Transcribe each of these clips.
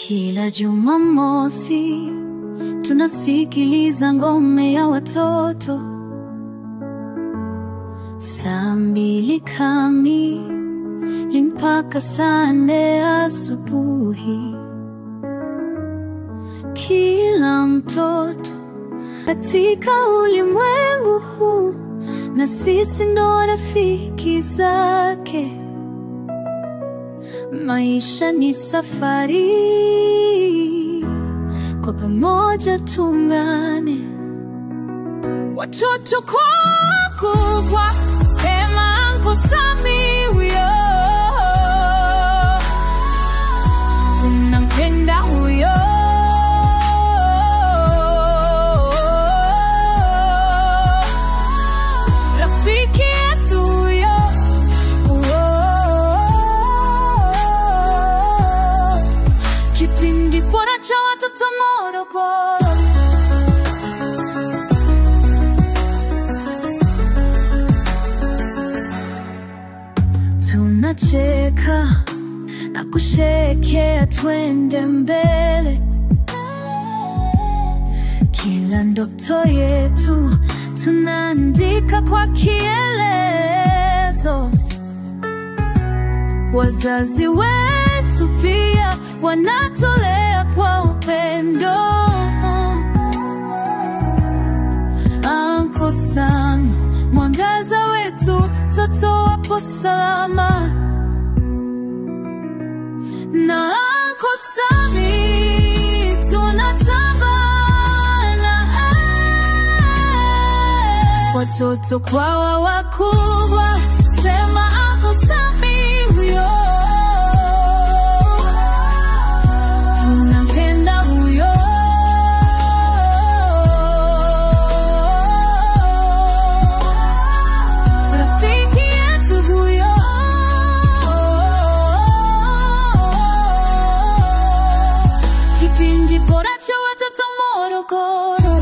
Kila Jumamosi tunasikiliza ngome ya watoto, saa 2 kamili mpaka saa 4 asubuhi. Kila mtoto katika ulimwengu huu, na sisi ndo rafiki zake. Maisha ni safari, kwa pamoja tuungane. Watoto kwa wakubwa, sema Uncle Sammy huyo, tunampenda huyo. Rafiki yetu huyo, kipindi bora cha watoto Morogoro. Tunacheka na kusherekea, twende mbele. Kila ndoto yetu tunaandika kwa kielezo. Wazazi wetu pia wanatulea kwa upendo. Uncle Sammy, mwangaza wetu, toto wapo salama. Na Uncle Sammy tunatamba na watoto kwa wakubwa, sema Uncle Sammy huyo, tunampenda huyo. Rafiki yetu huyo, kipindi bora cha watoto Morogoro.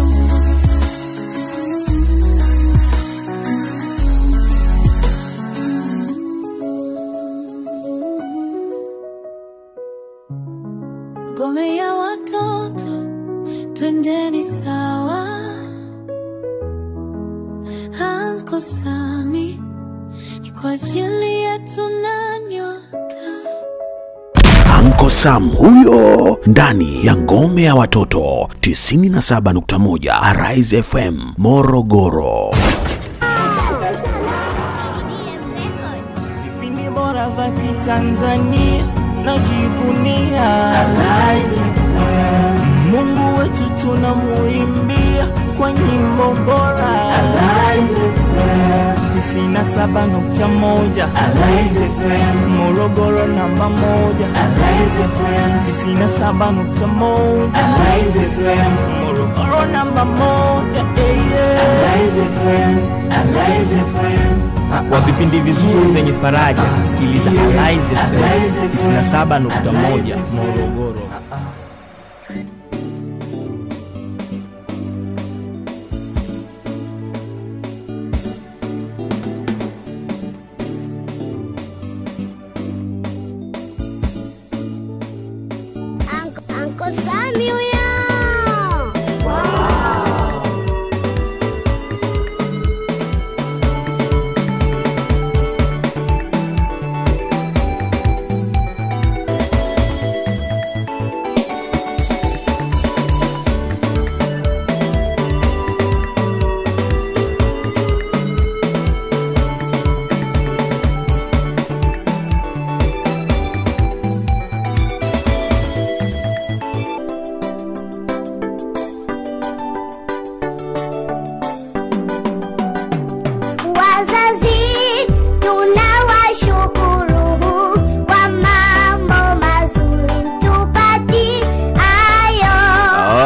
Ngome ya watoto, twendeni sawa. Uncle Sammy ni kwa ajili yetu na nyota. Uncle Sam huyo, ndani ya ngome ya watoto 97.1 Arise FM Morogoro. Vipindi bora vya Tanzania najivunia Arise FM. Mungu wetu tunamuimbia kwa nyimbo bora Arise FM 97.1 Arise FM Morogoro namba 1 Arise FM 97.1 Arise FM Morogoro namba 1 Arise FM Arise FM. Kwa vipindi vizuri vyenye faraja, sikiliza Arise FM 97.1 Morogoro. Uncle Sammy huyo.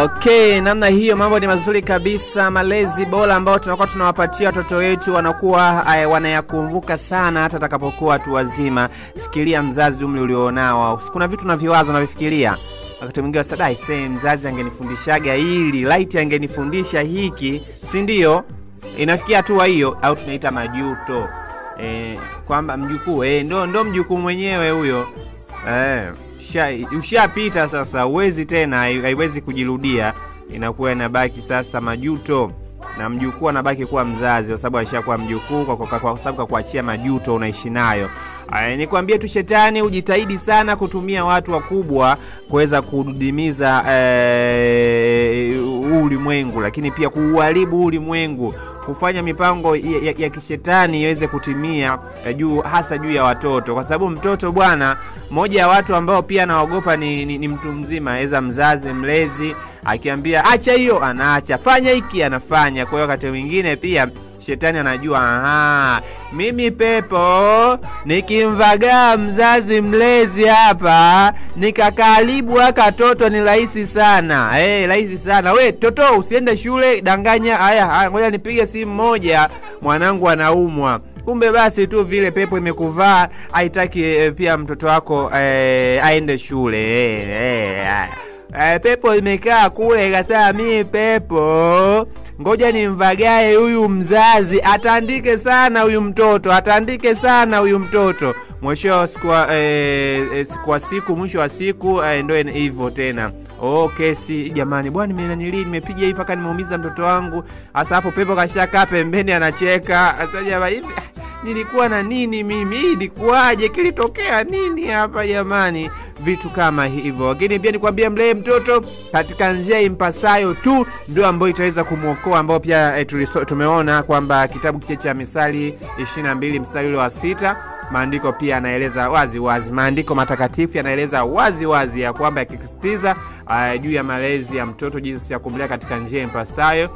Okay, namna hiyo mambo ni mazuri kabisa. Malezi bora ambao tunakuwa tunawapatia watoto wetu wanakuwa wanayakumbuka sana hata atakapokuwa watu wazima. Fikiria mzazi umri ulionao. Kuna vitu na viwazo unavifikiria. Wakati mwingine sadai mzazi angenifundishaga hili, light angenifundisha hiki, si ndio? Inafikia hatua hiyo au tunaita majuto. Kwamba mjukuu ndo mjukuu mwenyewe huyo. ushapita sasa, uwezi tena, haiwezi kujirudia. Inakuwa inabaki sasa majuto, na mjukuu anabaki kuwa mzazi kwa sababu alishakuwa mjukuu, kwa sababu kuachia majuto unaishi nayo. Nikwambie tu shetani ujitahidi sana kutumia watu wakubwa kuweza kudidimiza ulimwengu, lakini pia kuuharibu ulimwengu, kufanya mipango ya kishetani iweze kutimia hasa juu ya watoto. Kwa sababu mtoto bwana, moja ya watu ambao pia naogopa ni mtu mzima, eza mzazi mlezi akiambia acha hiyo anaacha, fanya hiki anafanya. Kwa hiyo wakati mwingine pia shetani anajua mimi pepo nikimvagaa mzazi mlezi hapa nikakaribu akatoto ni rahisi sana. Rahisi sana. We toto usiende shule, danganya. Haya ngoja nipige simu moja, mwanangu anaumwa. Kumbe basi tu vile pepo imekuvaa, haitaki pia mtoto wako aende shule. Pepo imekaa kule ikasema mimi pepo ngoja nimvagae huyu mzazi, atandike sana huyu mtoto. Mwisho wa siku ndio hivyo tena. Kesi jamani bwana, nimepiga hivi paka nimeumiza mtoto wangu. Sasa hapo pepo kashaka pembeni anacheka. Sasa jamani, nilikuwa na nini mimi? Ilikuwaje? Kilitokea nini hapa jamani? Vitu kama hivyo. Lakini pia nikwambia, mlee mtoto katika njia impasayo tu ndio ambayo itaweza kumuokoa, ambao pia tumeona kwamba kitabu kile cha Mithali 22 mstari wa 6, maandiko pia yanaeleza wazi, maandiko matakatifu yanaeleza wazi ya kwamba yakisisitiza juu ya malezi ya mtoto, jinsi ya kumlea katika njia impasayo,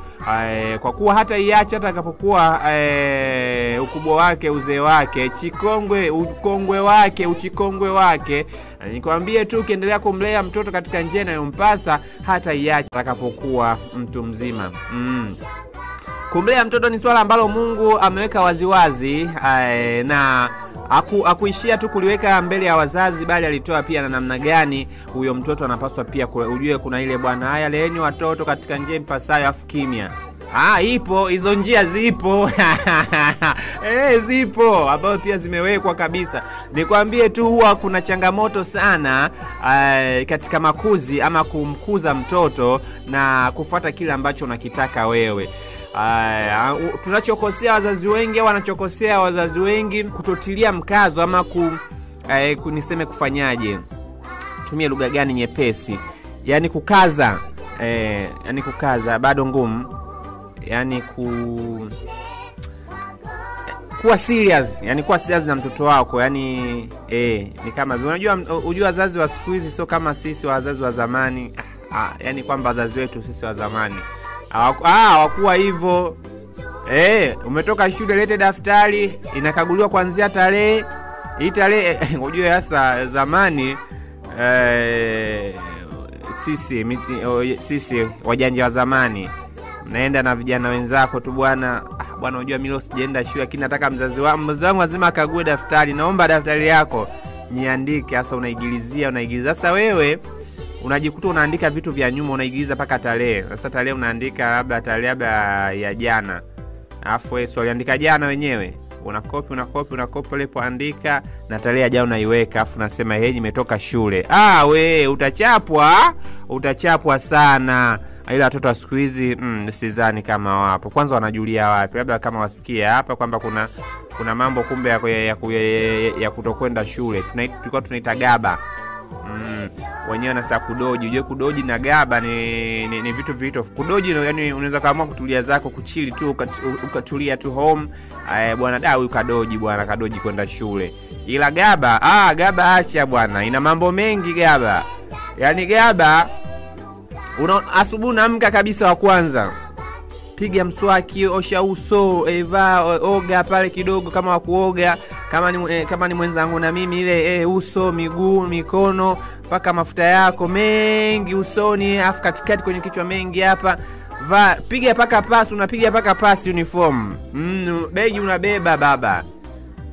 kwa kuwa hata iacha atakapokuwa ukubwa wake, uzee wake, uchikongwe wake. Nikwambie tu ukiendelea kumlea mtoto katika njia inayompasa, hata iacha atakapokuwa mtu mzima. Kumlea mtoto ni swala ambalo Mungu ameweka waziwazi, na hakuishia tu kuliweka mbele ya wazazi, bali alitoa pia na namna gani huyo mtoto anapaswa pia ujue. Kuna ile bwana, leeni watoto katika njia impasayo, afu kimya. Ipo hizo njia, zipo zipo ambazo pia zimewekwa kabisa. Nikwambie tu huwa kuna changamoto sana katika makuzi ama kumkuza mtoto na kufuata kile ambacho unakitaka wewe. Tunachokosea wazazi wengi, wanachokosea wazazi wengi kutotilia mkazo ama kuniseme kufanyaje, tumie lugha gani nyepesi, yani kukaza, yani kukaza bado ngumu, yani kuwa serious, yani kuwa serious na mtoto wako, yani ni kama unajua wazazi wa siku hizi sio kama sisi wazazi wa zamani. Yani kwamba wazazi wetu sisi wa zamani hawakuwa hivyo. Umetoka shule, lete daftari, inakaguliwa kuanzia tarehe hii tarehe. Unajua hasa zamani sisi wajanja wa zamani, naenda na vijana wenzako tu bwana, unajua mimi sijaenda shule lakini nataka mzazi wangu lazima akague daftari, naomba daftari yako niandike. Sasa unaigilizia. Sasa wewe unajikuta unaandika vitu vya nyuma, unaigiliza paka tarehe. Sasa tarehe unaandika labda tarehe ya jana, alafu wewe uliandika jana wenyewe, unakopi ulipoandika na tarehe ya jana unaiweka, alafu unasema nimetoka shule. We utachapwa sana. Ila watoto wa siku hizi sidhani kama wapo. Kwanza wanajulia wapi? Labda kama wasikia hapa kwamba kuna mambo kumbe ya kutokwenda shule. Tulikuwa tunaita gaba. Wenyewe na saa kudoji. Unajua kudoji na gaba ni vitu. Kudoji yani unaweza kaamua kutulia zako, kuchili tu, ukatulia tu home. Bwana huyu kadoji kwenda shule. Ila gaba, gaba acha bwana. Ina mambo mengi gaba. Yani gaba asubuhi unaamka kabisa, wa kwanza piga mswaki, osha uso, oga pale kidogo kama wa kuoga, kama ni mwenzangu na mimi, ile uso, miguu, mikono, paka mafuta yako mengi usoni, afu katikati kwenye kichwa mengi hapa. Piga paka pasi, unapiga paka pasi uniform. Begi unabeba baba.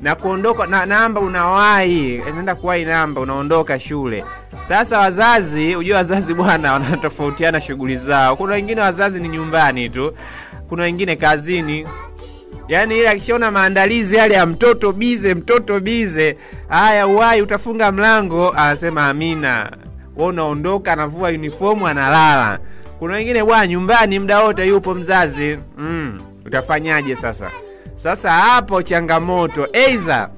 Na kuondoka na namba unawahi, unaenda kuwahi namba, unaondoka shule. Sasa wazazi, unajua wazazi bwana wanatofautiana shughuli zao. Kuna wengine wazazi ni nyumbani tu, kuna wengine kazini, Yaani ile akishaona maandalizi yale ya mtoto bize, haya uwai utafunga mlango, anasema amina. Wewe unaondoka, anavua uniform, analala. Kuna wengine bwana nyumbani muda wote yupo mzazi. Utafanyaje sasa? Sasa hapo changamoto. Eiza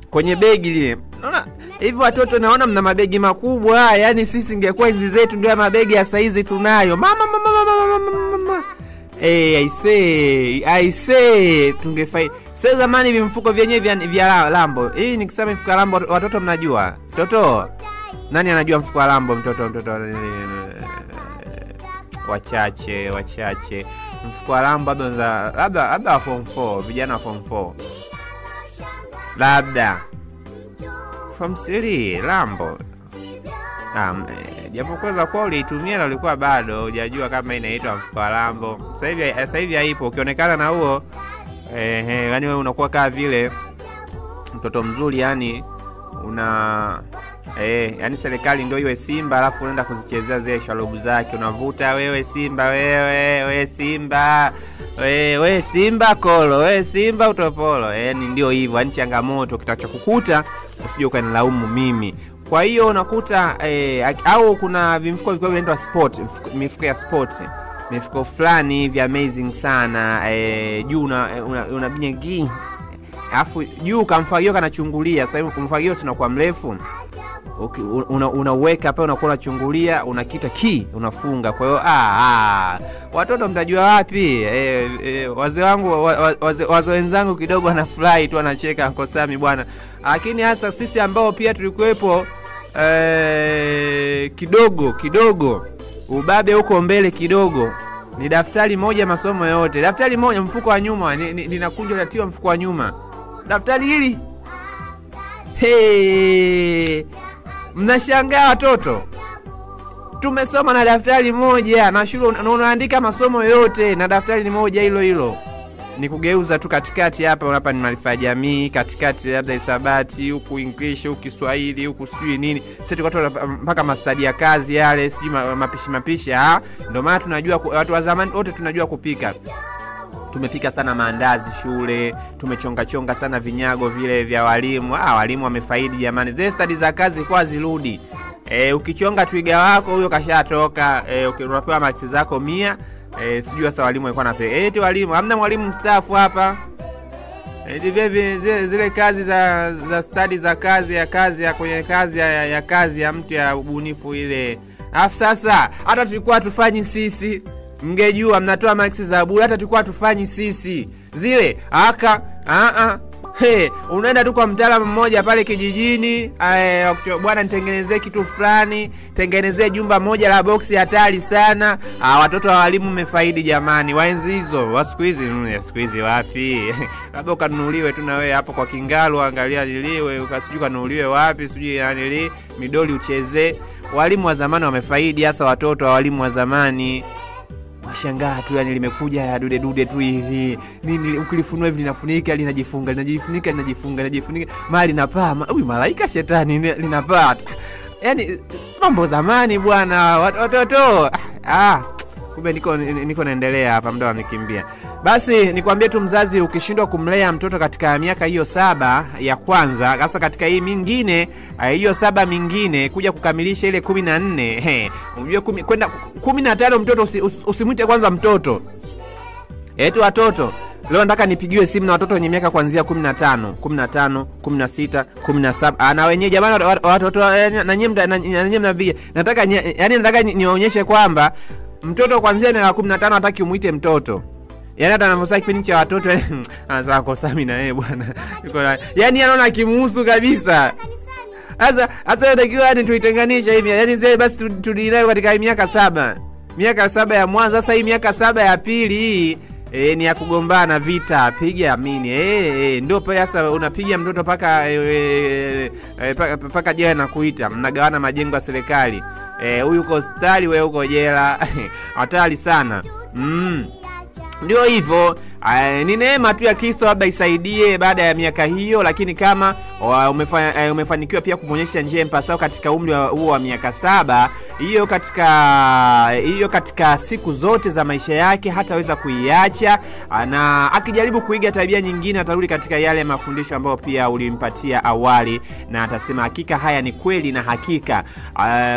kwenye begi lile. Unaona hivi watoto naona mna mabegi makubwa. Yaani sisi ingekuwa enzi zetu ndio mabegi ya saizi tunayo. Mama. I say tungefai. Sasa zamani vimfuko vyenyewe vya Lambo. Hii nikisema mfuko wa Lambo watoto mnajua. Toto. Nani anajua mfuko wa Lambo mtoto? Wachache. Mfuko wa Lambo labda form 4, vijana form 4. Labda form 3 Lambo. Japo kwanza kwa uliitumia na ulikuwa bado hujajua kama inaitwa mfuko wa Lambo. Sasa hivi haipo. Ukionekana na huo yani wewe unakuwa kama vile mtoto mzuri, yani yani serikali ndio iwe Simba alafu unaenda kuzichezea zile shalobu zake, unavuta wewe Simba, wewe Simba, wewe Simba kolo, wewe Simba utopolo. Yani ndio hivyo, yani changamoto kitachokukuta usije ukanilaumu mimi. Kwa hiyo unakuta au kuna vimfuko vikubwa vinaitwa sport, mifuko ya sport. Mifuko fulani vya amazing sana. Juu unabinya gi. Alafu juu kamfagio kanachungulia. Sasa hivi kumfagio sina kwa mrefu. Unaweka hapa unakuwa unachungulia, unakita key, unafunga. Kwa hiyo watoto mtajua wapi? Wazee wangu wazee wenzangu kidogo wanafurahi tu, anacheka Uncle Sami bwana. Lakini hasa sisi ambao pia tulikuwepo kidogo ubabe huko mbele kidogo, ni daftari moja masomo yote. Daftari moja mfuko wa nyuma linakunjwa latiwa mfuko wa nyuma. Daftari hili mnashangaa watoto. Tumesoma na daftari moja na shule unaandika masomo yote na daftari ni moja hilo. Ni kugeuza tu katikati hapa ni maarifa ya jamii, katikati labda hisabati, huku English, huku Kiswahili, huku sijui nini. Sisi tulikuwa mpaka mastadi ya kazi yale, sijui mapishi. Ndio maana tunajua watu wa zamani wote tunajua kupika. Tumepika sana maandazi shule, tumechonga sana vinyago vile vya walimu. Walimu wamefaidi jamani. Zile stadi za kazi kwa zirudi. Ukichonga twiga wako huyo kashatoka, ukipewa marks zako 100. Sijui sasa walimu walikuwa nape. Walimu, hamna mwalimu mstaafu hapa. Zile kazi za stadi za kazi ya kwenye kazi ya mtu ya ubunifu ile. Alafu sasa hata tulikuwa tufanyi sisi. Mngejua mnatoa marks za bure, hata tulikuwa tufanyi sisi. Zile unaenda tu kwa mtaalamu mmoja pale kijijini, bwana nitengenezee kitu fulani, tengenezee jumba moja la boksi hatari sana. Watoto wa walimu mmefaidi jamani. Waenzi hizo, wa siku hizi wapi? Labda ukanunuliwe tu na wewe hapo kwa Kingalu, angalia liliwe, ukasijui kanunuliwe wapi, sijui yani midoli ucheze. Walimu wa zamani wamefaidi, hasa watoto wa walimu wa zamani. Washangaa tu yani limekuja ya dude tu hivi. Nini ukilifunua hivi linafunika, linajifunga, mali napaa. Huyu malaika shetani linapaa. Yani mambo zamani bwana, watoto. Kumbe niko naendelea hapa, muda unikimbia. Basi nikwambie tu mzazi, ukishindwa kumlea mtoto katika miaka hiyo 7 ya kwanza, hasa katika hii mingine hiyo 7 mingine kuja kukamilisha ile 14, unajua kwenda 15 mtoto usimwite kwanza mtoto. Watoto leo nataka nipigiwe simu na watoto wenye miaka kuanzia 15, 16, 17. Na wenyewe jamani watoto na nyinyi mnapiga. Nataka nionyeshe kwamba mtoto kuanzia miaka 15 hataki umuite mtoto. Yaani hata anavyosema kipindi cha watoto anasema Uncle Sami na yeye bwana. Yaani anaona kimuhusu kabisa. Sasa hata natakiwa yani tuitenganisha hivi. Yaani zile basi tudinayo katika miaka 7. Miaka 7 ya mwanzo, sasa hii miaka 7 ya pili hii ni ya kugombana, vita, piga amini. Ndio pale sasa unapiga mtoto paka jela na kuita. Mnagawana majengo ya serikali. Huyu uko hospitali, wewe uko jela. Hatari sana. Ndio hivyo. Ni neema tu ya Kristo labda isaidie baada ya miaka hiyo, lakini kama umefanikiwa pia kumonyesha njia mpasao katika umri huo wa miaka 7, hiyo katika siku zote za maisha yake hataweza kuiacha, na akijaribu kuiga tabia nyingine atarudi katika yale mafundisho ambayo pia ulimpatia awali, na atasema hakika haya ni kweli na hakika.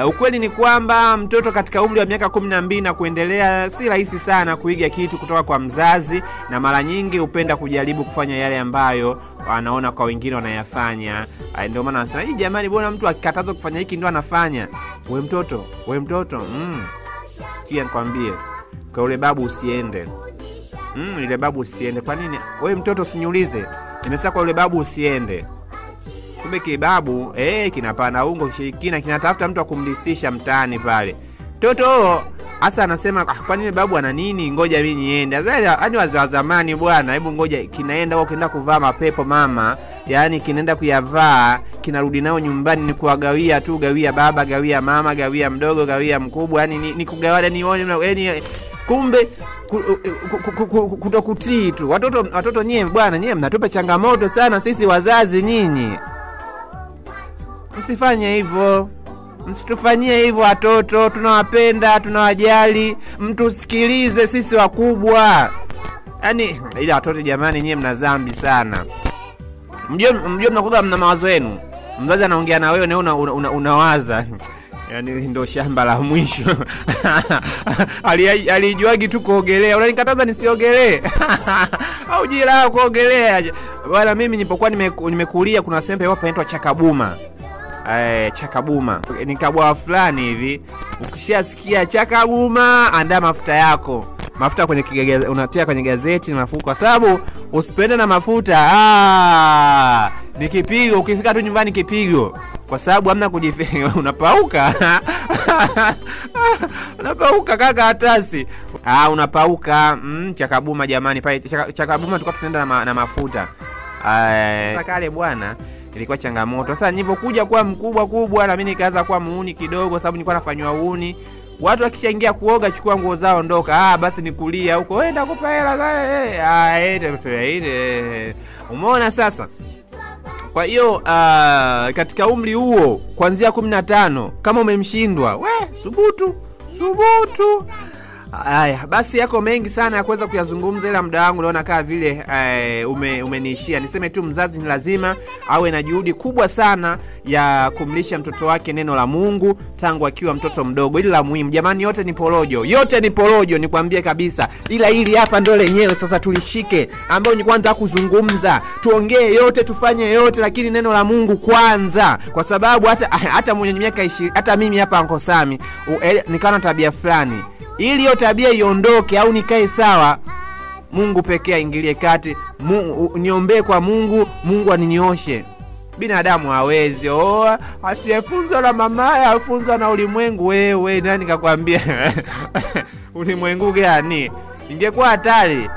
Ukweli ni kwamba mtoto katika umri wa miaka 12 na kuendelea si rahisi sana kuiga kitu kutoka kwa mzazi, na mara nyingi upenda kujaribu kufanya yale ambayo anaona kwa wengine wanayafanya. Ndio maana anasema, "Hii jamani, bwana mtu akikatazwa kufanya hiki ndio anafanya." We mtoto, sikia nikwambie, kwa yule babu usiende. Ile babu usiende. Kwa nini? Wewe mtoto usiniulize. Nimesema kwa yule babu usiende. Kumbe kibabu kinapana ungo kishirikina, kinatafuta mtu akumlisisha mtaani pale. Toto hasa anasema, kwa nini babu ana nini? Ngoja mimi niende. Yaani wazee wa zamani bwana, hebu ngoja kinaenda huko kinaenda kuvaa mapepo mama. Yaani kinaenda kuyavaa, kinarudi nao nyumbani ni kuwagawia tu, gawia baba, gawia mama, gawia mdogo, gawia mkubwa. Yaani ni kugawana nione yaani kumbe kutokutii tu. Watoto nyie bwana, nyie mnatupa changamoto sana sisi wazazi nyinyi. Msifanye hivyo. Msitufanyie hivyo watoto, tunawapenda, tunawajali, mtusikilize sisi wakubwa. Yaani ila watoto jamani, nyie mna dhambi sana. Mjue mnakuwa mna mawazo yenu. Mzazi anaongea na wewe na unawaza. Yaani ndio shamba la mwisho. Alijuagi tu kuogelea. Unanikataza nisiogelee. Au jira kuogelea. Bwana mimi nilipokuwa nimekulia kuna sempe hapo inaitwa Chakabuma. Chakabuma. Ni kabwa fulani hivi. Ukishasikia Chakabuma, andaa mafuta yako. Mafuta kwenye unatia kwenye gazeti na mafuko, kwa sababu usipende na mafuta ni kipigo. Ukifika tu nyumbani kipigo, kwa sababu hamna kujificha. Unapauka. Unapauka kaka hatasi. Unapauka. Chakabuma jamani, pale Chakabuma tulikuwa tunaenda na mafuta. Kale bwana ilikuwa changamoto. Sasa nilipokuja kuwa mkubwa na mimi nikaanza kuwa muuni kidogo, sababu nilikuwa nafanywa uuni. Watu wakishaingia kuoga, chukua nguo zao ondoka. Basi nikulia huko, enda kupa hela. Umeona sasa? Kwa hiyo katika umri huo kuanzia 15 kama umemshindwa, subutu. Haya, basi yako mengi sana ya kuweza kuyazungumza, ila muda wangu naona kama vile umeniishia. Niseme tu mzazi ni lazima awe na juhudi kubwa sana ya kumlisha mtoto wake neno la Mungu tangu akiwa mtoto mdogo. Ili la muhimu jamani, yote ni porojo, nikwambie kabisa. Ila hili hapa ndo lenyewe sasa tulishike, ambao nilikuwa nataka kuzungumza. Tuongee yote, tufanye yote, lakini neno la Mungu kwanza, kwa sababu hata mwenye miaka 20, hata mimi hapa Uncle Sami nikaona tabia fulani. Ili hiyo tabia iondoke au nikae sawa, Mungu pekee aingilie kati. Niombee kwa Mungu aninyooshe. Binadamu hawezi. Asiyefunzwa na mamaye afunzwa na ulimwengu. Wewe nani kakwambia? Ulimwengu gani? Ingekuwa hatari.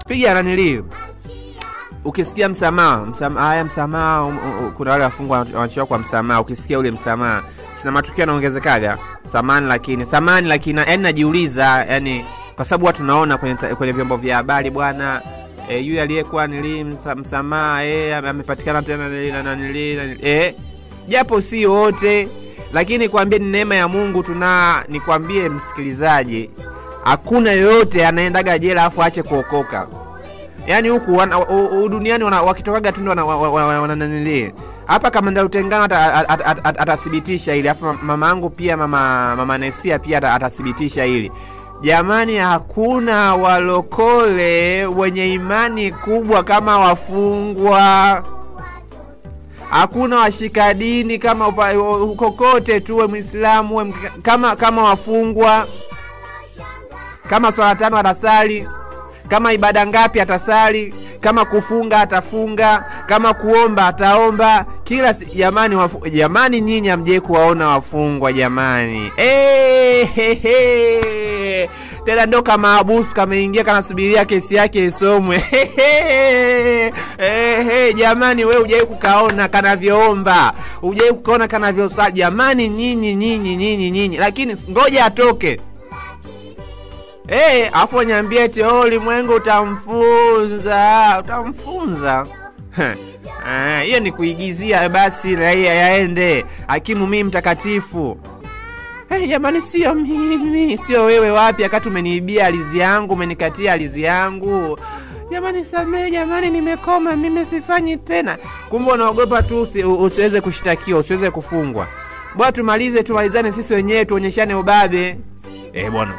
Piga nanilio. Ukisikia msamaha, kuna wale wafungwa wanachukua kwa msamaha. Ukisikia ule msamaha, sina matukio yanaongezekaga. Samani lakini yani najiuliza, yani kwa sababu watu naona kwenye vyombo vya habari bwana, yule aliyekuwa msamaha amepatikana tena japo si wote, lakini kwambie ni neema ya Mungu. Nikwambie msikilizaji, hakuna yoyote anaendaga jela afu aache kuokoka. Yaani huku duniani wakitokaga tu ndio wanananilie. Hapa kama ndio utengano atathibitisha ili. Afu mamangu pia mama Nesia pia atathibitisha ili. Jamani, hakuna walokole wenye imani kubwa kama wafungwa. Hakuna washika dini kama kokote tu, Muislamu kama wafungwa. Kama swala 5 atasali, kama ibada ngapi atasali, kama kufunga atafunga, kama kuomba ataomba. Kila jamani nyinyi hamje kuwaona wafungwa jamani. Tena ndo kama abusu kameingia kanasubiria kesi yake isomwe. Jamani, wewe hujai kukaona kanavyoomba, hujai kukaona kanavyosali jamani. Nyinyi lakini ngoja atoke. Afu niambie eti ulimwengu utamfunza. Hiyo ni kuigizia basi raia yaende. Hakimu mimi mtakatifu. Jamani sio mimi, sio wewe wapi akati umeniibia alizi yangu, umenikatia alizi yangu. Jamani samee, jamani nimekoma, mimi sifanyi tena. Kumbe unaogopa tu usiweze kushtakiwa, usiweze kufungwa. Bwana tumalizane sisi wenyewe tuonyeshane ubabe. Bwana.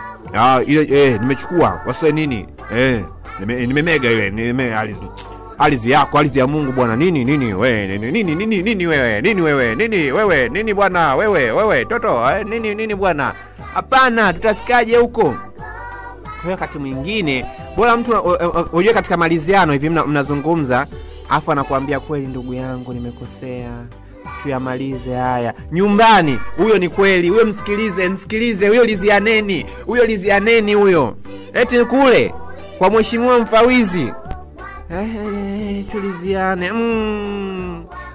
Nimechukua. Wasiwe nini? Nimemega ile, alizi yako, alizi ya Mungu bwana. Nini wewe? Nini bwana? Wewe toto, nini bwana? Hapana, tutafikaje huko? Kwa wakati mwingine bora mtu unajua katika maliziano hivi mnazungumza, afu anakuambia kweli ndugu yangu nimekosea, tuyamalize haya. Nyumbani huyo ni kweli, huyo msikilize, huyo lizianeni huyo. Eti kule kwa mheshimiwa mfawizi. Tuliziane.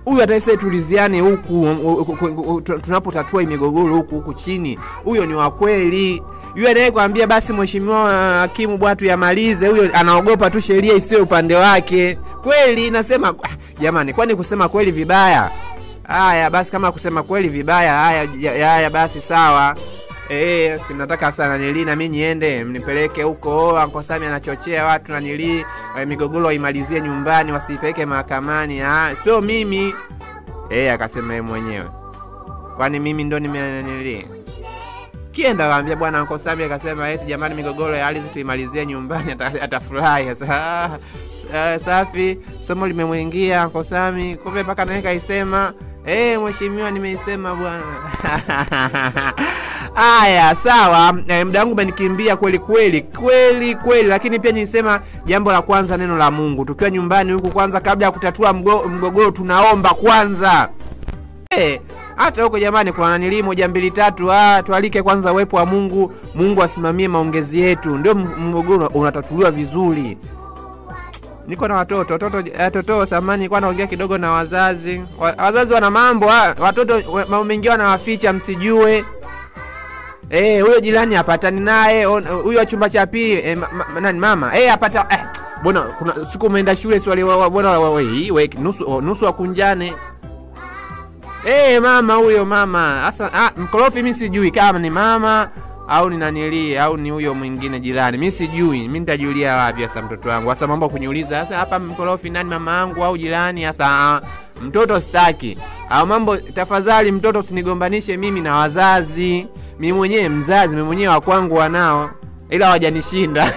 Huyu ataise tuliziane huku tunapotatua migogoro huku chini. Huyo ni wa kweli. Yule anayekwambia basi mheshimiwa hakimu bwana tuyamalize, huyo anaogopa tu sheria isiwe upande wake. Kweli nasema jamani, kwani kusema kweli vibaya? Haya basi, kama kusema kweli vibaya, haya basi sawa. Si mnataka sana nilina mimi niende mnipeleke huko. Uncle Sami anachochea watu na migogoro imalizie nyumbani, wasipeleke mahakamani. Sio mimi. Akasema yeye mwenyewe. Kwani mimi ndo nimenili? Kienda waambia bwana Uncle Sami akasema eti jamani migogoro ya ardhi tuimalizie nyumbani, atafurahi. Safi, somo limemwingia Uncle Sami. Kumbe mpaka naye kaisema, mheshimiwa nimeisema bwana. Haya sawa, muda wangu umenikimbia kweli, lakini pia nilisema jambo la kwanza neno la Mungu. Tukiwa nyumbani huku kwanza kabla ya kutatua mgogoro tunaomba kwanza. Hata huko jamani kuna nilimo 1 2 3, tualike kwanza uwepo wa Mungu. Mungu asimamie maongezi yetu, ndio mgogoro unatatuliwa vizuri. Niko na watoto samani kwa naongea kidogo na wazazi. Wazazi wana mambo, watoto mambo mengi wanawaficha msijue. Huyo jirani apatani naye, huyo wa chumba cha pili nani mama apata bwana kuna siku umeenda shule swali bwana wewe nusu wakunjane. Mama huyo mama sasa mkorofi mimi sijui kama ni mama au ni nanili au ni huyo mwingine jirani, mimi sijui. Mimi nitajulia wapi sasa mtoto wangu? Sasa mambo kuniuliza sasa hapa mkorofi nani, mama yangu au jirani? Sasa mtoto sitaki au mambo. Tafadhali mtoto usinigombanishe mimi na wazazi. Mimi mwenyewe mzazi, mimi mwenyewe wa kwangu wanao ila hawajanishinda.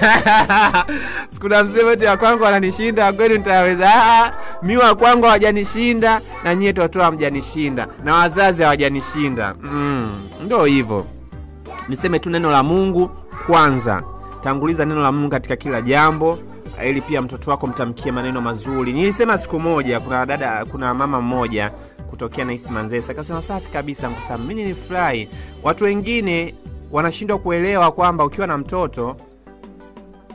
Sikuna msemo eti wa kwangu wananishinda, kweli nitaweza? Mimi wa kwangu hawajanishinda na nyie toto hamjanishinda na wazazi hawajanishinda. Ndio hivyo. Niseme tu neno la Mungu kwanza. Tanguliza neno la Mungu katika kila jambo ili pia mtoto wako mtamkie maneno mazuri. Nilisema siku moja kuna mama mmoja kutokea na East Manzese akasema safi kabisa Uncle Sami, mimi nilifurahi. Watu wengine wanashindwa kuelewa kwamba ukiwa na mtoto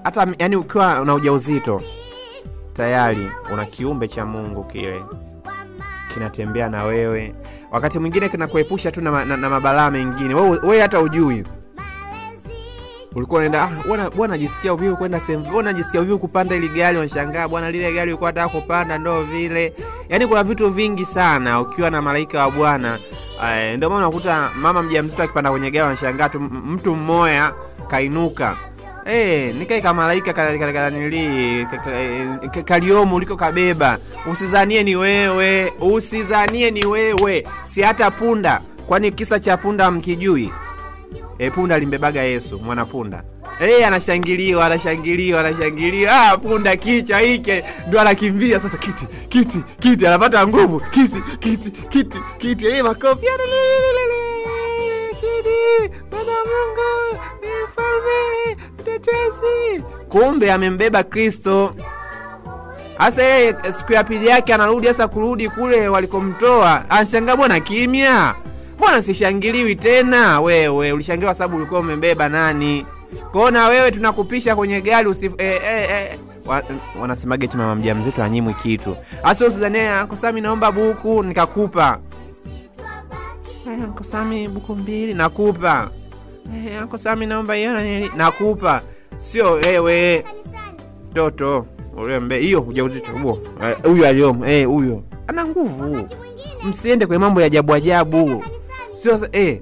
hata yani ukiwa na ujauzito tayari una kiumbe cha Mungu kile kinatembea na wewe. Wakati mwingine kinakuepusha tu na mabalaa mengine. Wewe hata ujui. Ulikuwa unaenda bwana jisikia uvivu kwenda sehemu, bwana jisikia uvivu kupanda ile gari, unashangaa bwana lile gari ulikuwa unataka kupanda ndo vile. Yaani kuna vitu vingi sana ukiwa na malaika wa Bwana. Ndio maana unakuta mama mjamzito akipanda kwenye gari anashangaa tu mtu mmoja kainuka. Nikai kama malaika kaliomu uliko kabeba. Usizanie ni wewe. Si hata punda. Kwani kisa cha punda mkijui? Punda alimbebaga Yesu, mwana punda. Anashangiliwa. Punda kicha hiki ndio anakimbia sasa kiti anapata nguvu. Kiti. Makofi. Bwana Mungu, mfalme, mtetezi. Kumbe amembeba Kristo. Sasa siku ya pili yake anarudi sasa kurudi kule walikomtoa. Anashangaa bwana kimya. Mbona sishangiliwi tena? Wewe ulishangiliwa sababu ulikuwa umembeba nani? Kwaona wewe tunakupisha kwenye gari wanasemaga eti mama mjamzito anyimwi kitu. Sasa usidhania Uncle Sami naomba buku nikakupa. Uncle Sami buku 2 nakupa. Uncle Sami naomba hiyo nakupa. Sio wewe. Toto, ulembe hiyo ujauzito huo. Huyo aliyomo, huyo. Ana nguvu. Msiende kwa mambo ya ajabu ajabu. Sio Sisi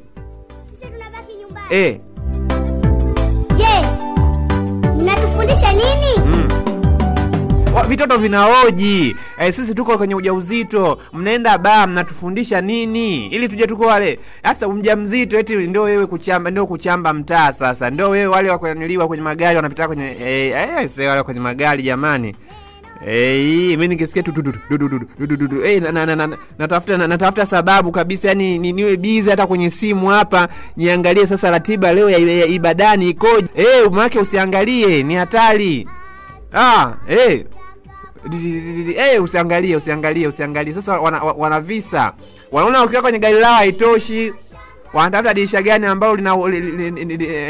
tunabaki nyumbani. Je, mnatufundisha nini? Vitoto vinaoji. Sisi tuko kwenye ujauzito. Mnaenda mnatufundisha nini? Ili tuje tuko wale. Sasa mjamzito eti ndio wewe kuchamba mtaa sasa. Ndio wewe wale wakuaniliwa kwenye magari wanapita kwenye sasa wale kwenye magari jamani. Mimi nikisikia tu natafuta sababu kabisa, yani niwe busy hata kwenye simu hapa niangalie sasa ratiba leo ya ibadani ikoje. Umake usiangalie, ni hatari. Usiangalie. Sasa wana visa. Wanaona ukiwa kwenye gari lao haitoshi. Wanatafuta dirisha gani ambalo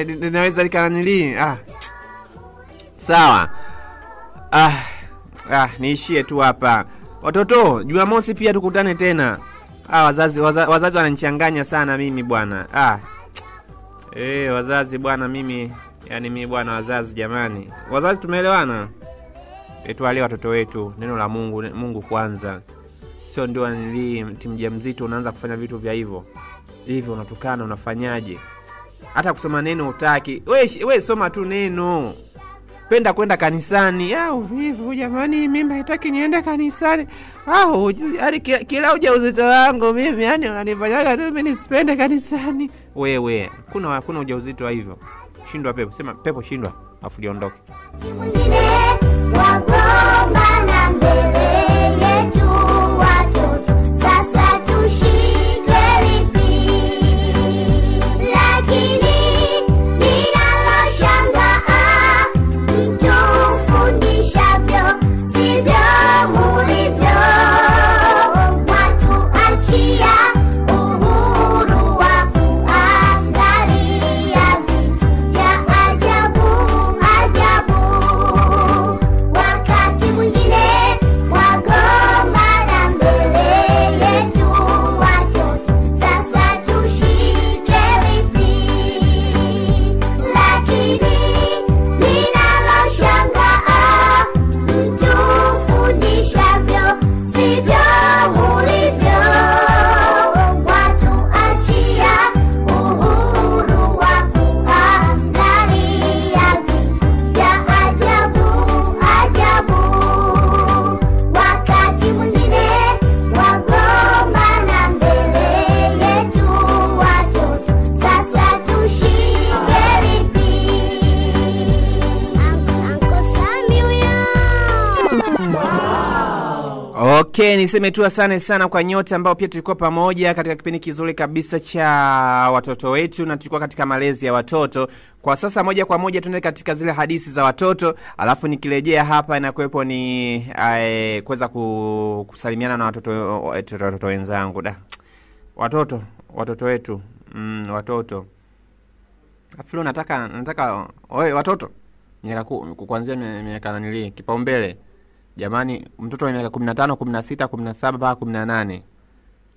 linaweza likananili. Sawa. Niishie tu hapa. Watoto, Jumamosi pia tukutane tena. Wazazi wananichanganya sana mimi bwana. Wazazi bwana mimi, yani mimi bwana wazazi jamani. Wazazi tumeelewana? Tuwalee watoto wetu neno la Mungu kwanza. Sio ndio mjamzito unaanza kufanya vitu vya hivyo unatukana, unafanyaje? Hata kusoma neno utaki. Wewe soma tu neno. Penda kwenda kanisani. Uvivu jamani, mimi haitaki niende kanisani. Hadi kila ujauzito wangu mimi yani unanifanyaga tu mimi nisipende kanisani. Wewe, kuna ujauzito wa hivyo. Shindwa pepo, sema pepo shindwa, afu liondoke. Wagombana mbele yetu watoto, sasa tushike lipi? Lakini ninaloshangaa, mtufundishavyo sivyo mulivyo. Watuachia uhuru wa kuangalia vitu vya ajabu ajabu. Wakati mwingine wagombana mbele yetu watoto, sasa tushike lipi? Lakini ninaloshangaa, mtufundishavyo sivyo mulivyo. Watuachia uhuru wa kuangalia vitu vya ajabu ajabu. Wakati mwingine wagombana mbele yetu watoto, sasa tushike lipi? Anko Sami huyo. Okay, niseme tu asante sana kwa nyote ambao pia tulikuwa pamoja katika kipindi kizuri kabisa cha watoto wetu, na tulikuwa katika malezi ya watoto. Kwa sasa moja kwa moja tuende katika zile hadithi za watoto, alafu nikirejea hapa inakuwepo ni kuweza kusalimiana na watoto wenzangu. Watoto wetu. Watoto. Afilo nataka watoto. Kuanzia miaka nanili kipaumbele. Jamani, mtoto wa miaka 15, 16, 17 mpaka 18.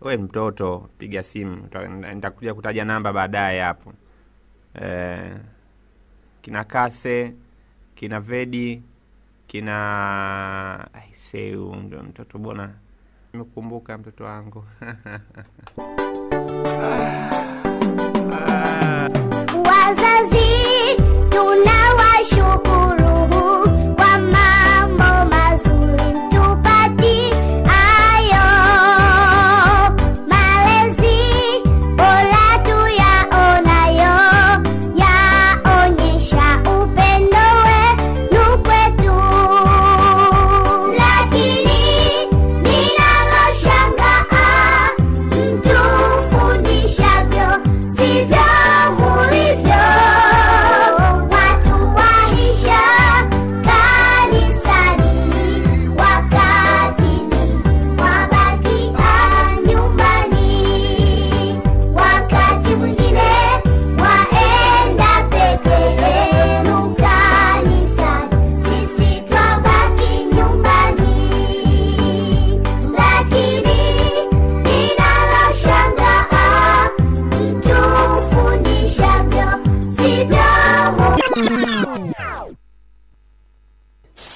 Wewe mtoto, piga simu. Nitakuja kutaja namba baadaye hapo. Kina Kase, kina Vedi, kina Seu ndo mtoto bona. Nimekumbuka mtoto wangu. Wazazi tunawashukuru kwa mambo mazuri mtupatiayo. Malezi bora tuyaonayo, yaonyesha upendo wenu kwetu. Lakini ninaloshangaa, mtufundishavyo sivyo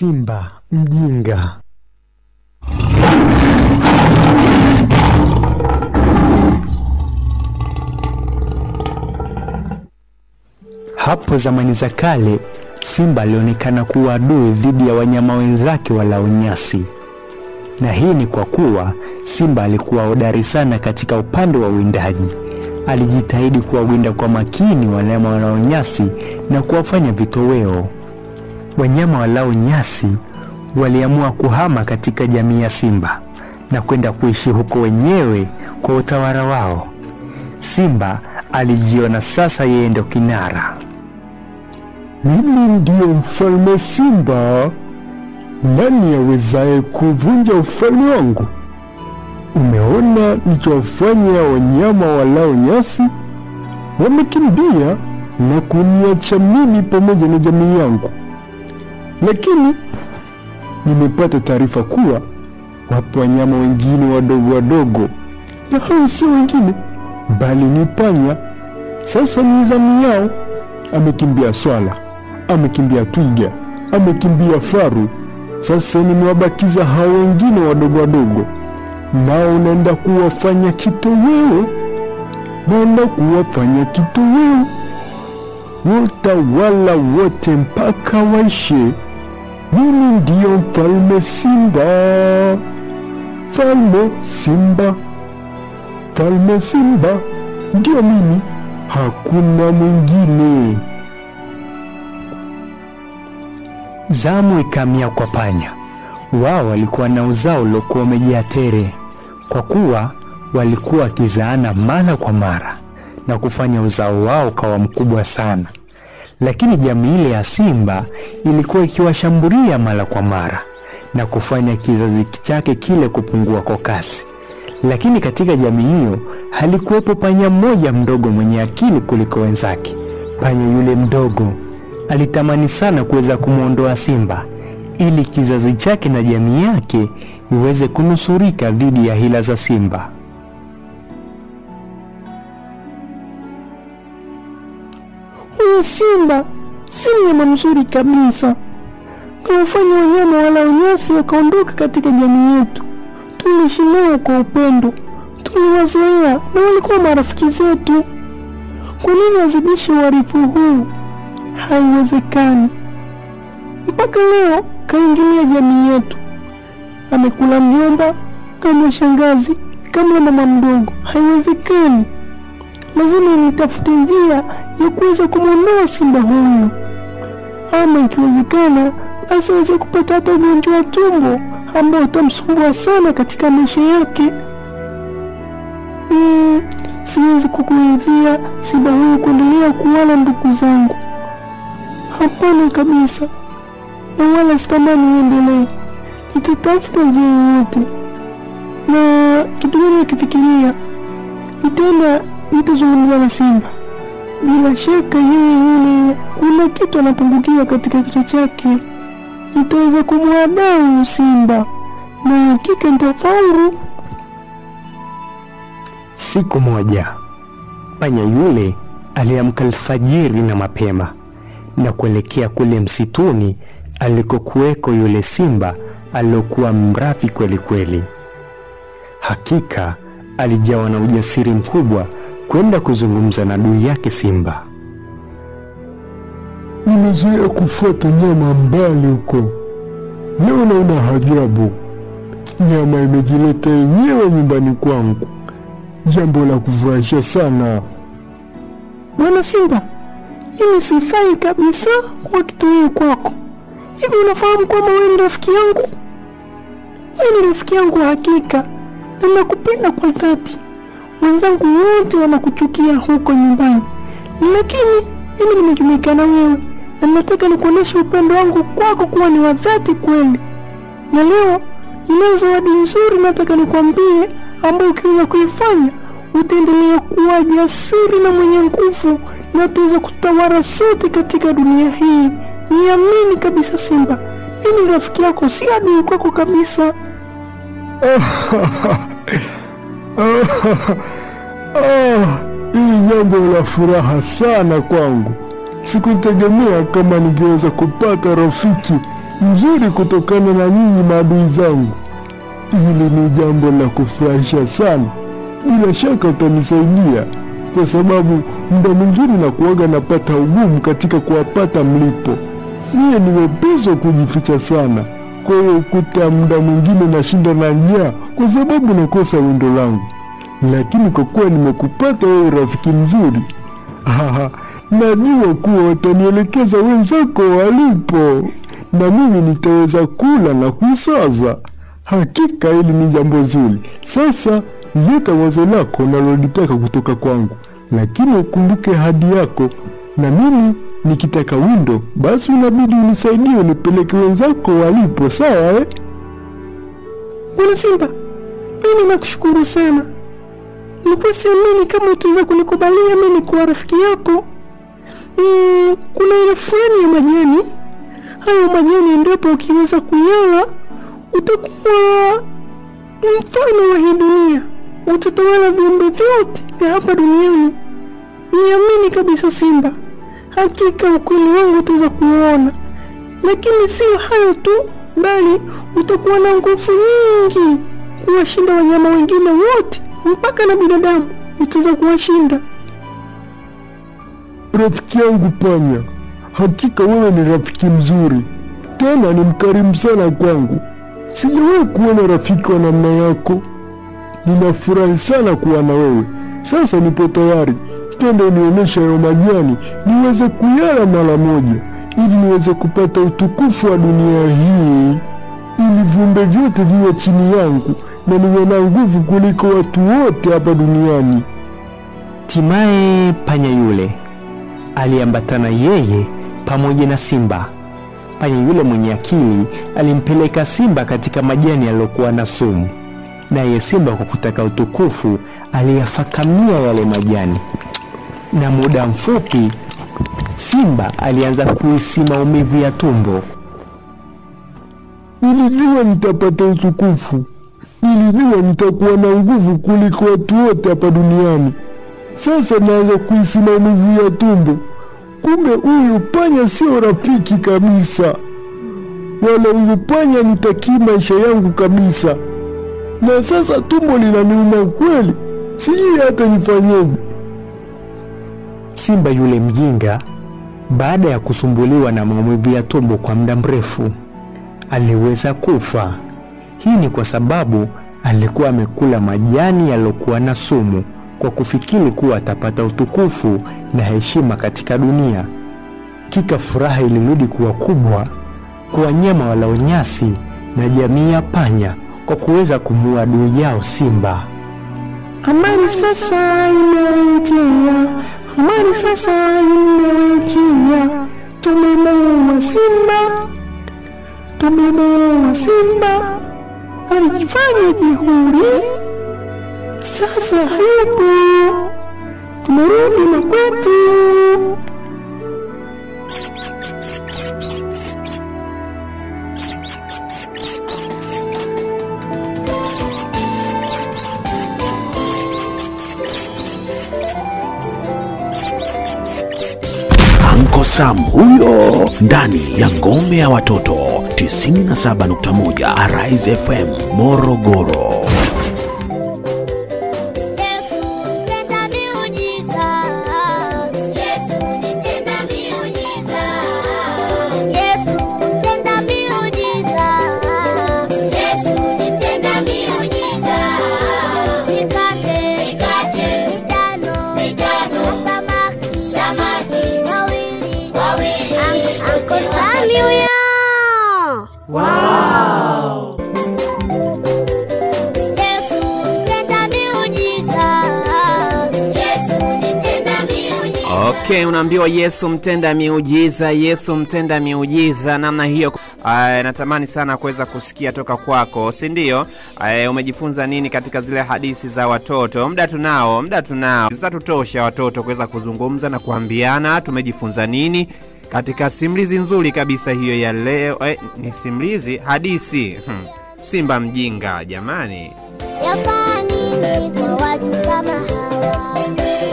Simba mjinga. Hapo zamani za kale, simba alionekana kuwa adui dhidi ya wanyama wenzake walao nyasi. Na hii ni kwa kuwa simba alikuwa hodari sana katika upande wa uwindaji. Alijitahidi kuwawinda kwa makini wanyama walao nyasi na kuwafanya vitoweo. Wanyama walao nyasi waliamua kuhama katika jamii ya simba na kwenda kuishi huko wenyewe kwa utawala wao. Simba alijiona sasa yeye ndio kinara. Mimi ndiye mfalme Simba. Nani awezaye kuvunja ufalme wangu? Umeona nilichofanya wanyama walao nyasi? Wamekimbia na kuniacha mimi pamoja na jamii yangu. Lakini nimepata taarifa kuwa wapo wanyama wengine wadogo wadogo, na hao si wengine bali ni panya. Sasa ni zamu yao. Amekimbia swala, amekimbia twiga, amekimbia faru. Sasa nimewabakiza hao wengine wadogo wadogo, nao naenda kuwafanya kitoweo. Watawala wote mpaka waishe. Mimi ndiyo mfalme Simba. Mfalme Simba ndio mimi, hakuna mwingine. Zamu ikamia kwa panya. Wao walikuwa na uzao uliokuwa umejaa tere, kwa kuwa walikuwa wakizaana mara kwa mara na kufanya uzao wao kawa mkubwa sana. Lakini jamii ile ya simba ilikuwa ikiwashambulia mara kwa mara na kufanya kizazi chake kile kupungua kwa kasi. Lakini katika jamii hiyo halikuwepo panya mmoja mdogo mwenye akili kuliko wenzake. Panya yule mdogo alitamani sana kuweza kumuondoa simba ili kizazi chake na jamii yake iweze kunusurika dhidi ya hila za simba. Huyu simba si mnyama mzuri kabisa. Kawafanya wanyama walao nyasi wakaondoka katika jamii yetu. Tuliishi nao kwa upendo, tuliwazoea na walikuwa marafiki zetu. Kwa nini azidishe uhalifu huu? Haiwezekani. Mpaka leo kaingilia jamii yetu. Amekula mjomba kama shangazi, kama mama mdogo. Haiwezekani. Lazima nitafute njia ya kuweza kumuondoa simba huyu. Ama ikiwezekana asiweze kupata hata ugonjwa wa tumbo ambao utamsumbua sana katika maisha yake. Siwezi kukuridhia simba huyu kuendelea kuwala ndugu zangu. Hapana kabisa. Na wala sitamani niendelee. Nitatafuta njia yoyote. Na kitu gani nakifikiria? Nitazungumza na simba. Bila shaka yeye yule kuna kitu anapungukiwa katika kichwa chake. Nitaweza kumwadau simba na hakika nitafaulu. Siku moja panya yule aliamka alfajiri na mapema na kuelekea kule msituni alikokuweko yule simba aliyokuwa mrafi kweli kweli. Hakika alijawa na ujasiri mkubwa kwenda kuzungumza na adui yake simba. Nimezoea kufuata nyama mbali huko. Leo naona ajabu. Nyama imejileta yenyewe nyumbani kwangu. Jambo la kufurahisha sana. Bwana simba, mimi sifai kabisa kwa kitoweo kwako. Hivi unafahamu kwamba wewe ni rafiki yangu? Wewe ni rafiki yangu hakika. Na nakupenda kwa dhati. Wenzangu wote wanakuchukia huko nyumbani. Lakini mimi nimejumuika na wewe. Na nataka nikuoneshe upendo wangu kwako kuwa ni wa dhati kweli. Na leo nina zawadi nzuri nataka nikwambie, ambayo ukiweza kuifanya utaendelea kuwa jasiri na mwenye nguvu na utaweza kutawala sote katika dunia hii. Niamini kabisa simba. Mimi ni rafiki yako, si adui kwako kabisa. Hili jambo la furaha sana kwangu. Sikutegemea kama ningeweza kupata rafiki mzuri kutokana na nyinyi maadui zangu. Hili ni jambo la kufurahisha sana. Bila shaka utanisaidia, kwa sababu muda mwingine nakuwaga napata ugumu katika kuwapata mlipo. Mie ni mwepesi wa kujificha sana, kwa hiyo ukuta muda mwingine nashinda na njaa kwa sababu nakosa windo langu. Lakini kwa kuwa nimekupata wewe rafiki mzuri, najua kuwa watanielekeza wenzako walipo, na mimi nitaweza kula na kusaza. Hakika hili ni jambo zuri. Sasa leta wazo lako unalolitaka kutoka kwangu, lakini ukumbuke ahadi yako. Na mimi nikitaka windo, basi unabidi unisaidie unipeleke wenzako walipo, sawa? Bwana Simba, mimi nakushukuru sana. Nilikuwa siamini kama utaweza kunikubalia mimi kuwa rafiki yako. Kuna ile fulani ya majani. Hayo majani ndipo ukiweza kuyala utakuwa mfano wa hii dunia. Utatawala viumbe vyote vya hapa duniani. Niamini kabisa Simba. Hakika ukweli wangu utaweza kuona. Lakini sio hayo tu, bali utakuwa na nguvu nyingi kuwashinda wanyama wengine wote, mpaka na binadamu utaweza kuwashinda. Rafiki yangu Panya, hakika wewe ni rafiki mzuri, tena ni mkarimu sana kwangu. Sijawahi kuona rafiki wa namna yako. Ninafurahi sana kuwa na wewe. Sasa nipo tayari, twende unionyeshe hayo majani niweze kuyala mara moja, ili niweze kupata utukufu wa dunia hii, ili viumbe vyote viwe chini yangu na niwe na nguvu kuliko watu wote hapa duniani. Hatimaye panya yule aliambatana yeye pamoja na Simba. Panya yule mwenye akili alimpeleka Simba katika majani yaliyokuwa na sumu, naye Simba kwa kutaka utukufu aliyafakamia yale majani, na muda mfupi Simba alianza kuhisi maumivu ya tumbo. Nilijua nitapata utukufu. Nilijua nitakuwa na nguvu kuliko watu wote hapa duniani. Sasa naanza kuhisi maumivu ya tumbo. Kumbe huyu panya sio rafiki kabisa. Wala huyu panya nitaki maisha yangu kabisa. Na sasa tumbo linaniuma kweli. Sijui hata nifanyeje. Simba yule mjinga, baada ya kusumbuliwa na maumivu ya tumbo kwa muda mrefu, aliweza kufa. Hii ni kwa sababu alikuwa amekula majani yaliyokuwa na sumu kwa kufikiri kuwa atapata utukufu na heshima katika dunia. Kika furaha ilirudi kuwa kubwa kwa wanyama walao nyasi na jamii ya panya kwa kuweza kumuua adui yao Simba. Amani sasa imewajia, amani sasa imewajia. Tumemuua Simba, tumemuua Simba. Alijifanya jihuri, sasa hayupo. Tumerudi makwetu. Uncle Sam huyo ndani ya ngome ya watoto 97.1 Arise FM Morogoro. Okay, unaambiwa Yesu mtenda miujiza, Yesu mtenda miujiza namna hiyo. Natamani sana kuweza kusikia toka kwako, si ndio? Umejifunza nini katika zile hadithi za watoto? Muda tunao. Zitatutosha watoto kuweza kuzungumza na kuambiana tumejifunza nini katika simulizi nzuri kabisa hiyo ya leo. Ni simulizi hadithi. Simba mjinga jamani. Yafaa nini kwa watu kama hawa?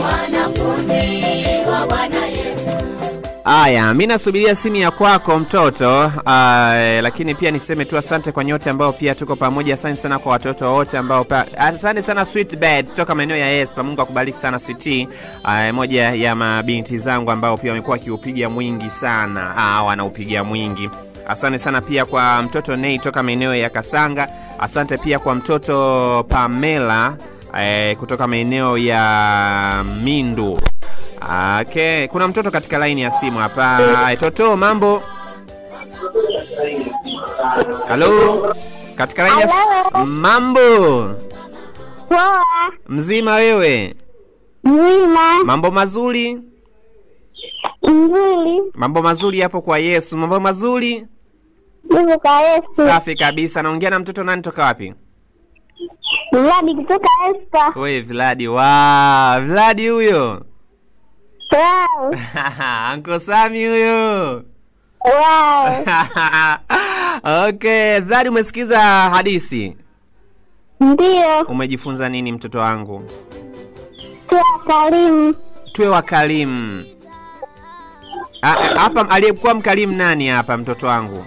Wanafunzi wa Bwana Yesu. Aya, mimi nasubiria simu ya kwako mtoto. Lakini pia niseme tu asante kwa nyote ambao pia tuko pamoja. Asante sana kwa watoto wote ambao asante sana Sweet Bed kutoka maeneo ya Espa. Mungu akubariki sana Sweetie. Moja ya mabinti zangu ambao pia wamekuwa kiupiga mwingi sana. Wanaupiga mwingi. Asante sana pia kwa mtoto Nei kutoka maeneo ya Kasanga. Asante pia kwa mtoto Pamela kutoka maeneo ya Mindu. Okay, kuna mtoto katika line ya simu hapa. Toto, mambo? Halo? Katika line ya mambo? Poa. Mzima wewe? Mzima. Mambo mazuri? Nzuri. Mambo mazuri hapo kwa Yesu. Mambo mazuri? Mungu kwa Yesu. Safi kabisa. Naongea na mtoto nani toka wapi? Vladi kutoka Espa. Wewe Vladi. Wow, Vladi huyo. Wow. Uncle Sami huyo. Wow. Okay, Vladi, umesikiza hadithi? Ndio. Umejifunza nini mtoto wangu? Tuwe wakarimu. Tuwe wakarimu. Hapa aliyekuwa mkarimu nani hapa mtoto wangu?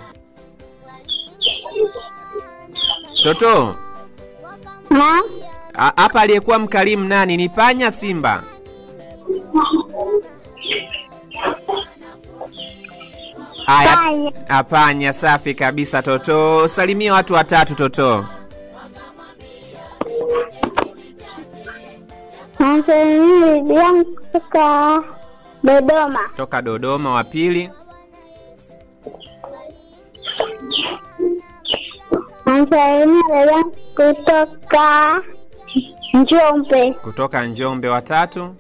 Toto. Na? Hapa aliyekuwa mkarimu nani? Ni panya, simba? Panya. Safi kabisa Toto. Salimia watu watatu Toto. Nasalimia kutoka Dodoma. Toka Dodoma. Wa pili? Nasalimia kutoka Njombe. Kutoka Njombe. Wa tatu?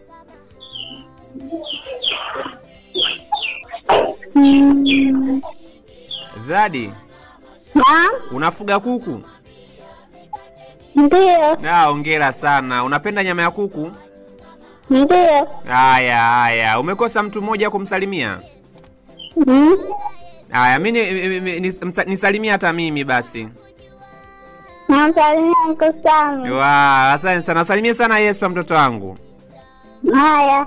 Vladi. Unafuga kuku? Ndio. Hongera sana. Unapenda nyama ya kuku? Ndio. Haya. Umekosa mtu mmoja kumsalimia? Haya, mimi nisalimia hata mimi basi. Nasalimia Uncle Sami. Wow, asante sana. Salimia sana Espa mtoto wangu. Haya.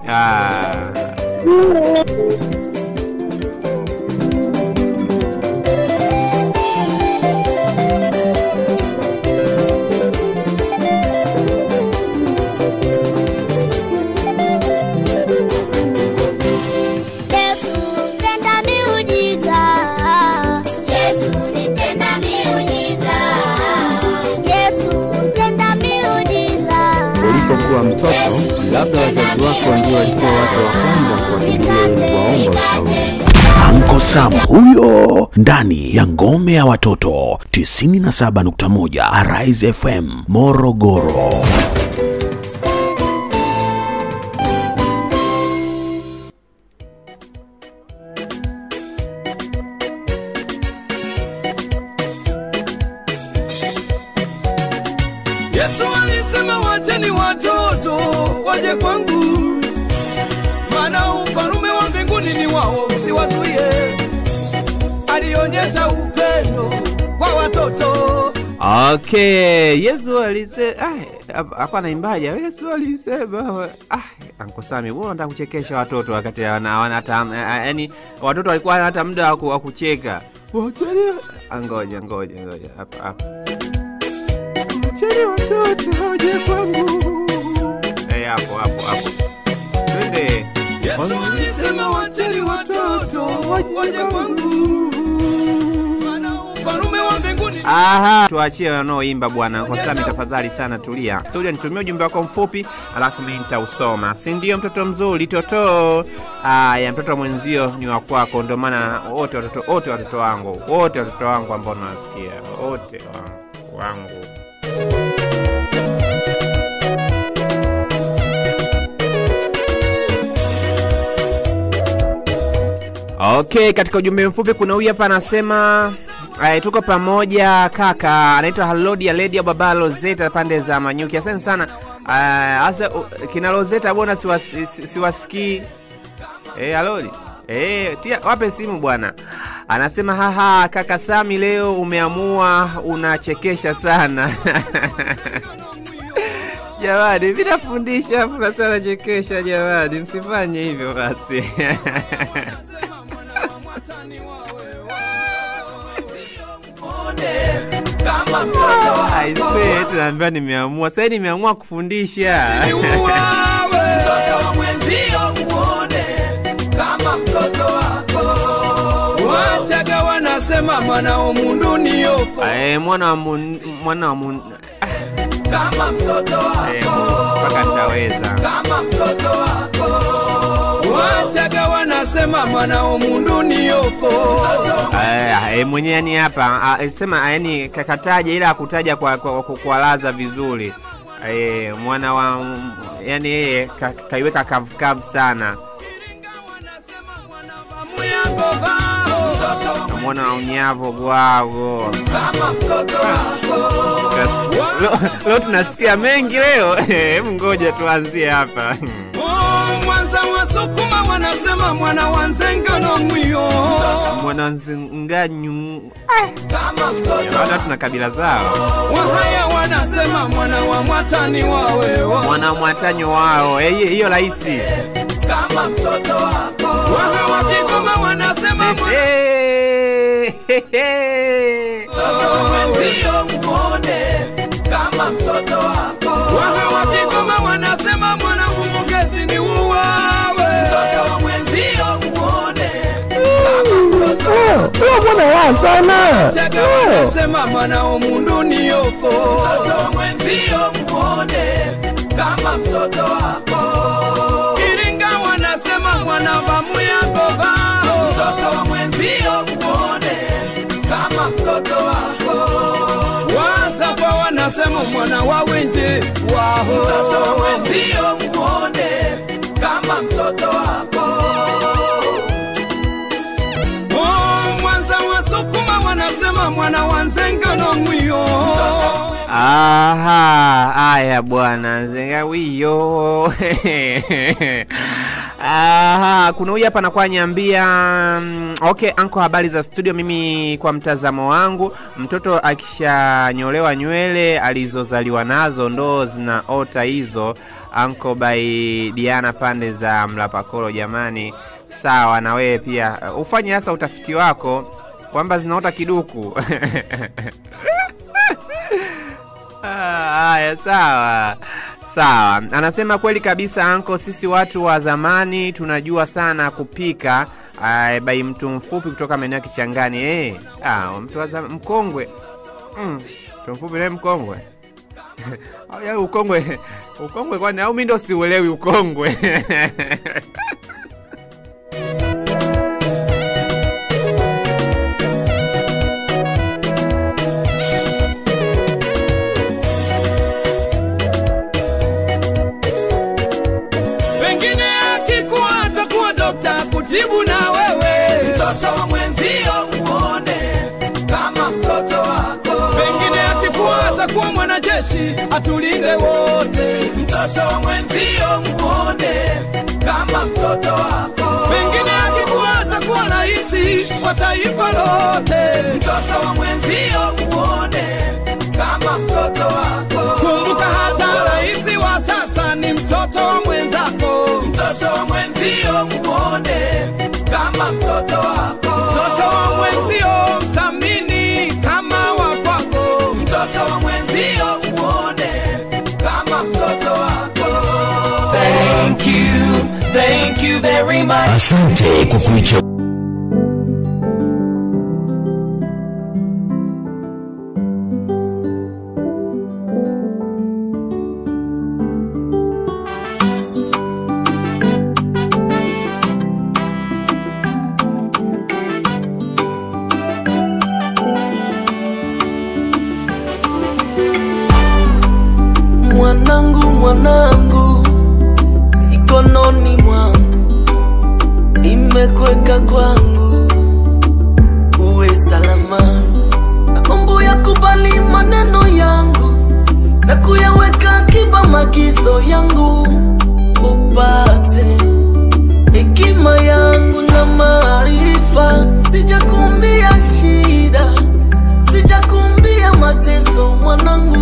Ulipokuwa mtoto, labda wazazi wako ndio walikuwa watu wa kwanza kuwakimbilia ili kuwaomba ushauri. Uncle Sam huyo ndani ya ngome ya watoto 97.1 Arise FM Morogoro. Yesu alisema wacheni watoto waje kwangu, maana ufalme wa mbinguni ni wao, usiwazuie. Alionyesha upendo kwa watoto. Okay, Yesu alisema hapa naimbaje? Yesu alisema Uncle Sami, wewe unataka kuchekesha watoto wakati hawana yani watoto walikuwa hata muda wa kucheka. Ngoja hapa. Cheni watoto waje kwangu. Hapo. Twende. Yesu alisema wacheni watoto waje kwangu, maana ufalme wa mbinguni. Tuachie wanaoimba bwana. Kwa sababu tafadhali sana tulia. Nitumie ujumbe wako mfupi alafu mimi nitausoma. Si ndio mtoto mzuri Toto? Mtoto mwenzio ni wa kwako, ndio maana wote watoto wangu ambao nasikia wote wangu. Okay, katika ujumbe mfupi kuna huyu hapa anasema tuko pamoja kaka. Anaitwa Halodia Lady ya Baba Lozeta pande za Manyuki. Asante sana. Asa kina Lozeta bwana siwasikii. Halodi. Tia wape simu bwana. Anasema kaka Sami leo umeamua unachekesha sana. Jamani, vinafundisha sana chekesha jamani, msifanye hivyo basi. kama mtoto wako. Aisee, tunaambia nimeamua. Sasa nimeamua kufundisha. Mtoto wa mwenzio muone kama mtoto wako. Wachaga wanasema mwana wa mundu ni yopo. Mwana wa mundu kama mtoto wako. Mpaka nitaweza. Kama mtoto wako. Wachaga wanasema mwana wa mundu ni yopo. Mwenye yani hapa sema yani kakataja ila akutaja kwa laza vizuri. Mwana wa yani yeye kaiweka kavu sana. Mwana wa unyavo gwago. Kama mtoto wako. Leo tunasikia mengi leo. Ngoja tuanzie hapa. Mwanza wasukuma wanasema mwana wa nzenga no mwiyo. Mwana nzenga kama mtoto. Wala tuna kabila zao. Wahaya wanasema mwana wa mwatani wawe. Mwana mwatani wao. Hiyo rahisi. Kama mtoto wako. Waha wa Kigoma wanasema mwana. Mtoto mwenzio muone kama mtoto wako. Waha wa Kigoma wanasema mwana kumugezi ni uwawe. Mtoto mwenzio muone kama mtoto wako. Mwana wa sana. Chaga wanasema mwana wa mundu ni yopo. Mtoto mwenzio muone kama mtoto wako. Iringa wanasema mwana wa muyangoga. Mtoto mwenzio muone kama mtoto wako. Wasafa wanasema mwana wa wenje waho. Mtoto mwenzio muone kama mtoto wako. Mwanza wasukuma wanasema mwana wa nzenga no mwiyo. Aya bwana nzenga wiyo. Kuna huyu hapa anakuwa nyambia okay anko, habari za studio. Mimi kwa mtazamo wangu, mtoto akishanyolewa nywele alizozaliwa nazo ndo zinaota hizo. Anko by Diana pande za Mlapakolo. Jamani, sawa na wewe pia ufanye hasa utafiti wako kwamba zinaota kiduku. Haya, sawa. Anasema kweli kabisa anko, sisi watu wa zamani tunajua sana kupika. Bai mtu mfupi kutoka maeneo ya Kichangani. Mtu wa mkongwe. Mtu mfupi na mkongwe. Ya ukongwe kwani au mimi ndo siuelewi ukongwe. Jibu na wewe. Mtoto wa mwenzio muone kama mtoto wako. Pengine akikuwa atakuwa mwanajeshi atulinde wote. Mtoto wa mwenzio muone kama mtoto wako. Pengine akikuwa atakuwa raisi wa taifa lote. Mtoto wa mwenzio muone kama mtoto wako. Kumbuka hata raisi wa sasa ni mtoto wa mwenzako. Mtoto wa mwenzio muone kama mtoto wako. Mtoto wa mwenzio msamini kama wa kwako. Mtoto wa mwenzio muone kama mtoto wako. Thank you very much. Asante kwa kuicha. Mwanangu, mikononi mwangu, nimekweka kwangu, uwe salama. Naomba yakubali maneno yangu na kuyaweka akiba maagizo yangu, upate hekima yangu na maarifa. Sijakumbia shida, sijakumbia mateso mwanangu.